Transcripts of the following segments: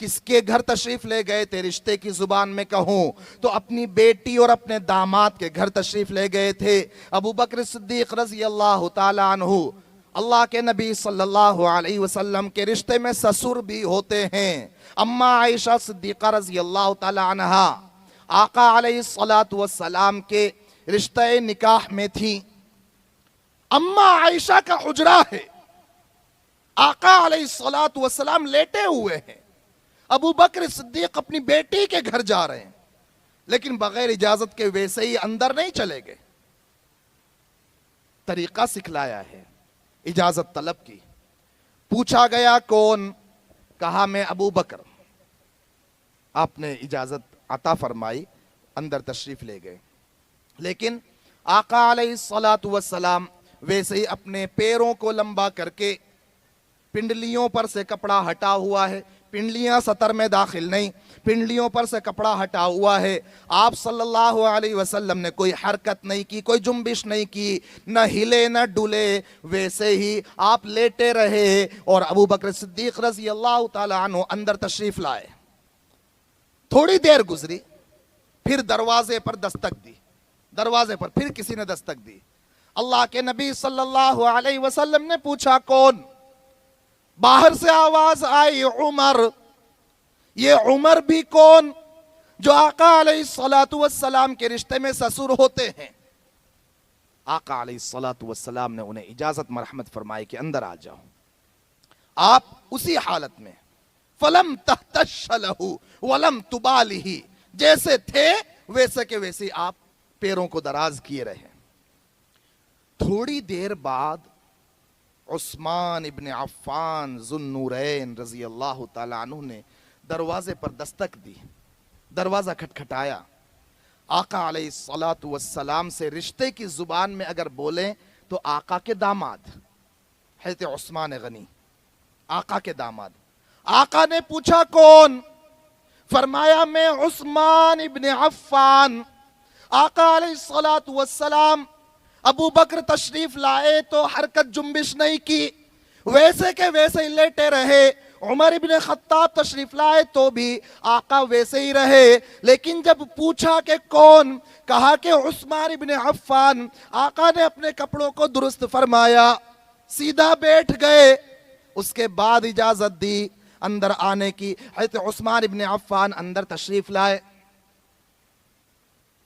کس کے گھر تشریف لے گئے تھے؟ رشتے کی زبان میں کہوں تو اپنی بیٹی اور اپنے داماد کے گھر تشریف لے گئے تھے۔ ابو بکر صدیق رضی اللہ تعالی عنہ اللہ کے نبی صلی اللہ علیہ وسلم کے رشتے میں سسر بھی ہوتے ہیں۔ اماں عائشہ صدیقہ رضی اللہ تعالی عنہا آقا علیہ الصلاۃ والسلام کے رشتہ نکاح میں تھی۔ اماں عائشہ کا حجرہ ہے، آقا علیہ الصلاۃ والسلام لیٹے ہوئے ہیں، ابو بکر صدیق اپنی بیٹی کے گھر جا رہے ہیں، لیکن بغیر اجازت کے ویسے ہی اندر نہیں چلے گئے، طریقہ سکھلایا ہے، اجازت طلب کی، پوچھا گیا کون؟ کہا میں ابو بکر۔ آپ نے اجازت عطا فرمائی، اندر تشریف لے گئے، لیکن آقا علیہ الصلاۃ والسلام ویسے ہی اپنے پیروں کو لمبا کر کے پنڈلیوں پر سے کپڑا ہٹا ہوا ہے، پنڈلیاں سطر میں داخل نہیں، پنڈلیوں پر سے کپڑا ہٹا ہوا ہے۔ آپ صلی اللہ علیہ وسلم نے کوئی حرکت نہیں کی، کوئی جنبش نہیں کی، نہ ہلے نہ ڈولے، ویسے ہی آپ لیٹے رہے اور ابو بکر صدیق رضی اللہ تعالی عنہ اندر تشریف لائے۔ تھوڑی دیر گزری، پھر دروازے پر دستک دی، دروازے پر پھر کسی نے دستک دی۔ اللہ کے نبی صلی اللہ علیہ وسلم نے پوچھا کون؟ باہر سے آواز آئی عمر۔ یہ عمر بھی کون؟ جو آقا علیہ الصلاۃ والسلام کے رشتے میں سسر ہوتے ہیں۔ آقا علیہ الصلاۃ والسلام نے انہیں اجازت مرحمت فرمائی کہ اندر آ جاؤ۔ آپ اسی حالت میں فلم تہتش لہ ولم تبالہ، جیسے تھے ویسے کے ویسے آپ پیروں کو دراز کیے رہے۔ تھوڑی دیر بعد عثمان ابن عفان ذو النورین رضی اللہ تعالی عنہ نے دروازے پر دستک دی، دروازہ کھٹکھٹایا۔ آقا علیہ الصلاۃ والسلام سے رشتے کی زبان میں اگر بولیں تو آقا کے داماد حضرت عثمان غنی، آقا کے داماد۔ آقا نے پوچھا کون؟ فرمایا میں عثمان ابن عفان۔ آقا علیہ الصلاۃ والسلام ابو بکر تشریف لائے تو حرکت جنبش نہیں کی، ویسے کے ویسے ہی لیٹے رہے۔ عمر ابن خطاب تشریف لائے تو بھی آقا ویسے ہی رہے، لیکن جب پوچھا کہ کون، کہا کہ عثمان ابن عفان، آقا نے اپنے کپڑوں کو درست فرمایا، سیدھا بیٹھ گئے۔ اس کے بعد اجازت دی اندر آنے کی۔ حضرت عثمان ابن عفان اندر تشریف لائے،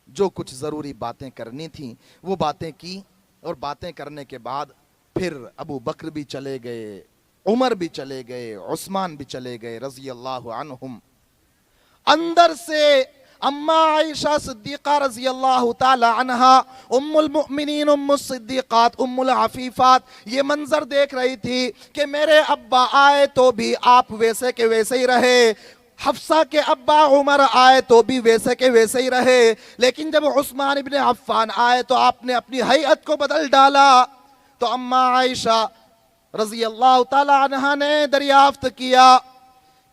جو کچھ ضروری باتیں کرنی تھیں وہ باتیں کی، اور باتیں کرنے کے بعد پھر ابو بکر بھی چلے گئے، عمر بھی چلے گئے، عثمان بھی چلے گئے رضی اللہ عنہم۔ اندر سے اماں عائشہ صدیقہ رضی اللہ تعالی عنہا، ام المؤمنین، ام الصدیقات، ام العفیفات، یہ منظر دیکھ رہی تھی کہ میرے ابا آئے تو بھی آپ ویسے کے ویسے ہی رہے، حفصہ کے ابا عمر آئے تو بھی ویسے کے ویسے ہی رہے، لیکن جب عثمان ابن عفان آئے تو آپ نے اپنی حیت کو بدل ڈالا۔ تو اماں عائشہ رضی اللہ تعالی عنہا نے دریافت کیا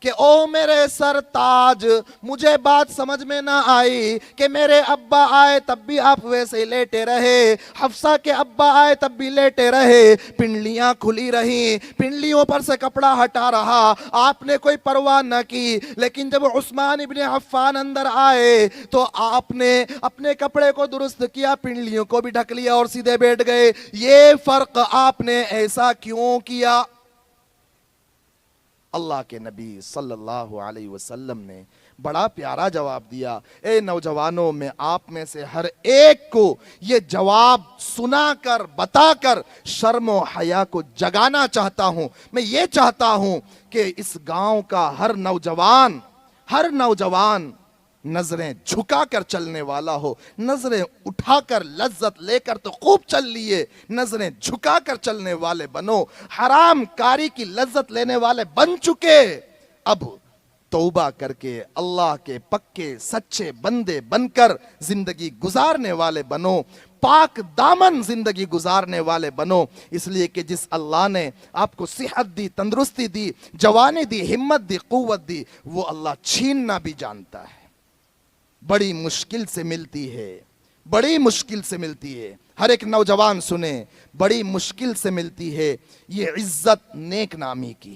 کہ او میرے سر تاج، مجھے بات سمجھ میں نہ آئی کہ میرے ابا آئے تب بھی آپ ویسے ہی لیٹے رہے، حفصہ کے ابا آئے تب بھی لیٹے رہے، پنڈلیاں کھلی رہیں، پنڈلیوں پر سے کپڑا ہٹا رہا، آپ نے کوئی پرواہ نہ کی، لیکن جب عثمان ابن عفان اندر آئے تو آپ نے اپنے کپڑے کو درست کیا، پنڈلیوں کو بھی ڈھک لیا اور سیدھے بیٹھ گئے۔ یہ فرق آپ نے ایسا کیوں کیا؟ اللہ کے نبی صلی اللہ علیہ وسلم نے بڑا پیارا جواب دیا۔ اے نوجوانوں، میں آپ میں سے ہر ایک کو یہ جواب سنا کر، بتا کر شرم و حیا کو جگانا چاہتا ہوں۔ میں یہ چاہتا ہوں کہ اس گاؤں کا ہر نوجوان نظریں جھکا کر چلنے والا ہو، نظریں اٹھا کر لذت لے کر تو خوب چل لیے، نظریں جھکا کر چلنے والے بنو، حرام کاری کی لذت لینے والے بن چکے، اب توبہ کر کے اللہ کے پکے سچے بندے بن کر زندگی گزارنے والے بنو، پاک دامن زندگی گزارنے والے بنو۔ اس لیے کہ جس اللہ نے آپ کو صحت دی، تندرستی دی، جوانی دی، ہمت دی، قوت دی، وہ اللہ چھیننا بھی جانتا ہے۔ بڑی مشکل سے ملتی ہے، بڑی مشکل سے ملتی ہے، ہر ایک نوجوان سنیں، بڑی مشکل سے ملتی ہے یہ عزت نیک نامی کی،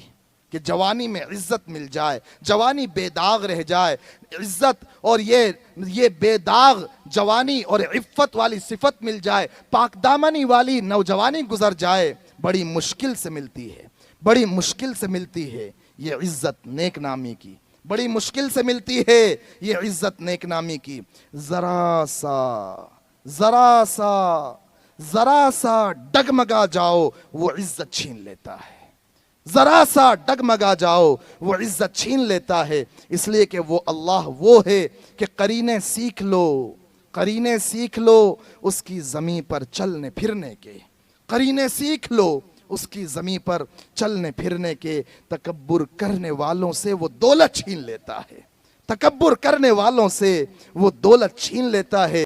کہ جوانی میں عزت مل جائے، جوانی بے داغ رہ جائے، عزت اور یہ بے داغ جوانی اور عفت والی صفت مل جائے، پاک دامنی والی نوجوانی گزر جائے، بڑی مشکل سے ملتی ہے، بڑی مشکل سے ملتی ہے یہ عزت نیک نامی کی، بڑی مشکل سے ملتی ہے یہ عزت نیک نامی کی۔ ذرا سا ڈگمگا جاؤ وہ عزت چھین لیتا ہے، ذرا سا ڈگمگا جاؤ وہ عزت چھین لیتا ہے۔ اس لیے کہ وہ اللہ وہ ہے کہ قرینے سیکھ لو اس کی زمین پر چلنے پھرنے کے، قرینے سیکھ لو اس کی زمین پر چلنے پھرنے کے۔ تکبر کرنے والوں سے وہ دولت چھین لیتا ہے، تکبر کرنے والوں سے وہ دولت چھین لیتا ہے۔